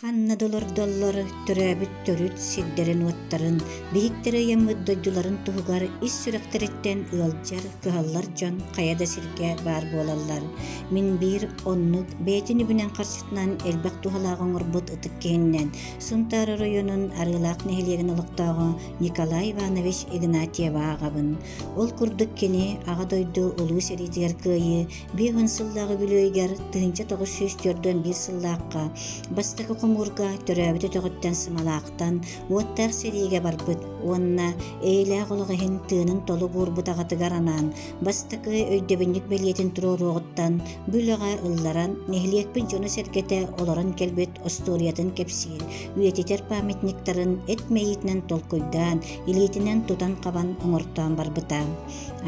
Ханна долар төрөбүт төрүт сирдерин уаттарын, биһиктери яммыддойдуларын туһугар ис сүрэхтериттен ыалдьар, кыһаллар дьон хайада сиргэ баар буолаллар. Мин биир оннук бэйэтин үбүнэн харчытынан элбэх туһалаах оҥорбут ытык киһиннэн Сунтары районун арыылаах нэһилиэгин олохтоого Николай Иванович Игнатьева аҕабын. Ол курдук кини аҕа дойду улуу сериитигэр кыайы бии хынсыллааҕы бүлүөйгэр тыһынча 904 биир сыллаакка бастакы комурга төрөбүтө töҕөттэн сымалаактан уоттаах сериигэ барбыт. Уонна эйэлээх олоҕиһин тыынын толу буурбут аҕатыгар анаан бастакы өйдөбүннүк белиэтин туруоруоҕуттан бүлэҕэ ылларан нэһилиэкпит дьону сэргэтэ олорон келбит осториятын кэпсиир үөтитэр памятниктарын эт мэйитинэн толкуйдаан илиитинэн тутан хабан оҥортоон барбыта.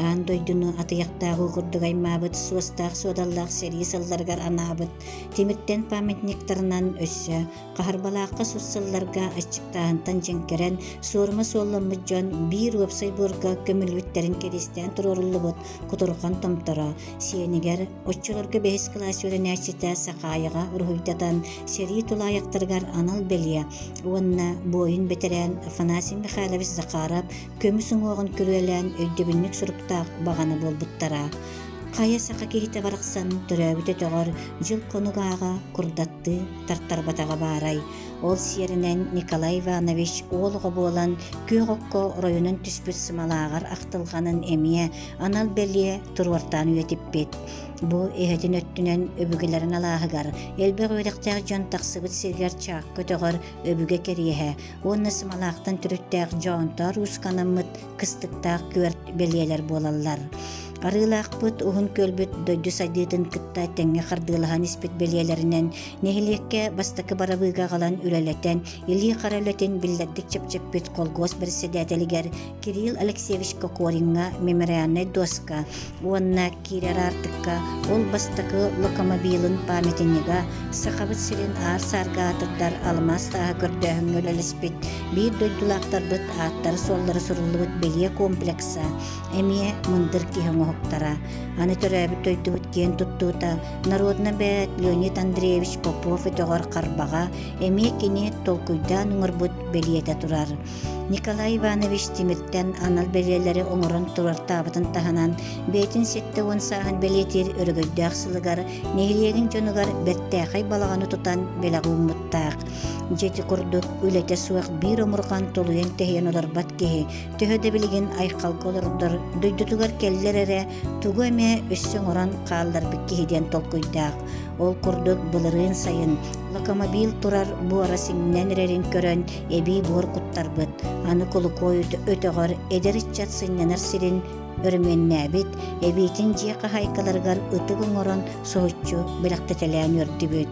Аан дойдуну атыйахтаагы курдугаймаабыт суостаах суодаллаах серии сылларыгар анаабыт тимиттэн памятниктарынан өссө каһарбалаакка суссалларга аччыктаантан дьеңкерэн суорма суолламмыт дьон биир уопсай буорга көмүлбүттерин кэристээн туроруллубут кутурхан томторо сиэнигэр оччолорго бэһис класс үөрэнээччитэ сакаайаҕа уруһуйдатан серии тулаайактарыгар анал белиэ. Уонна буойун бэтэрээн Афанасий Михайлович Захаров көмү суҥуоҕун күрүөлээн өйдөбүннүк суруктаах баганы буолбуттара. Хая сақа кихите барақсан төрөбүтө töҕөр жыл конугааға курдатты тартарбатаға баарай. Ол сиеринен Николай Иванович оолуға буолан күйөҕөккө районун түспүт сымалааҕар ахтылҕанын эмиэ анал белие туруартаан үөтиппит. Бу эһэтин өттүнэн өбүгелерин алааһыгар элбэх үөдэхтээх дьон тахсыбыт сиргэр чаакка töҕөр өбүгэ кериэһэ. Уонна сымалаахтан түрүттээх дьоонтоо руусканаммыт кыстыктаах күөрт белиэлэр буолаллар. Арыылаахпыт уһун көлбүт дойду сайдыытын кыттай тэҥҥэ хардыылаһан испит белиэлэринэн нэһилиэккэ бастакы барабыыга аҕалан үлэлэтэн илии харалөтин биллэрдик чэпчэппит колгос председателигэр Кирилл Алексеевич Кокоринга мемориальный доска. Уонна киирэр аартыкка ол бастакы локомобилын памятиннига сахабыт сирин аар сааргаатырдар алмас тааһы көрдөөһүҥ өлэлэспит биир дойдулаахтарбыт ааттары суоллары суруллубут белие комплекса эмиэ мындыр киһөҥө Аны төрөбүт тойдубут киэн туттуута народна бэт Леонид Андреевич Попов өтөҕөр харбаҕа эмиэ кини толкуйдаан уҥарбут белиэтэ турар. Николай Иванович тимиттэн анал белиэлэри оҥорон турартаабытын таһанан бэйэтин сетте уон сааһын белиэтир өрөгөйдөөх сылыгар нэһилиэгин дьонугар бэртээхэй балаҕаны тутан белэҕууммуттаах. Дьети курдук үлэтэ суох биир омурган толуйан тэһиэн олорбат киһи төһө билигин айхалга олордор дойдутугар келлер эрэ тугу эмэ өссөң орон хаалларбыт киһидиэн толкуйдаах. Ол курдук былырыын сайын локомобил турар буора сиҥнэн эрэрин көрөн эбии буор куттарбыт. Аны кулукой өтөҕөр эдериччат сыннанар сирин өрүмүннээбит эбиитин дьиэхэ хайкаларыгар ытык оҥорон соһуччу билэхтэтэлээн үөрдүбүт.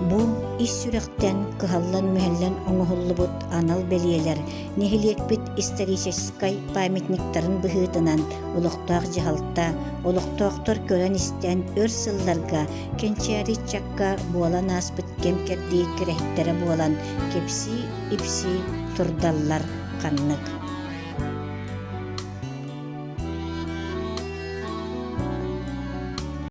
Бу ис сүрэхтэн кыһаллан мүһэллэн оҥоһуллубут анал белиэлэр нэһилиэкпит историческай памятниктарын быһыытынан улохтоох дьаһалта олохтоохтор көрөн истэн өр сылларга кенчээри чакка буолан ааспыт кем кердии кирэхтэрэ буолан кепси ипси турдаллар ханнык.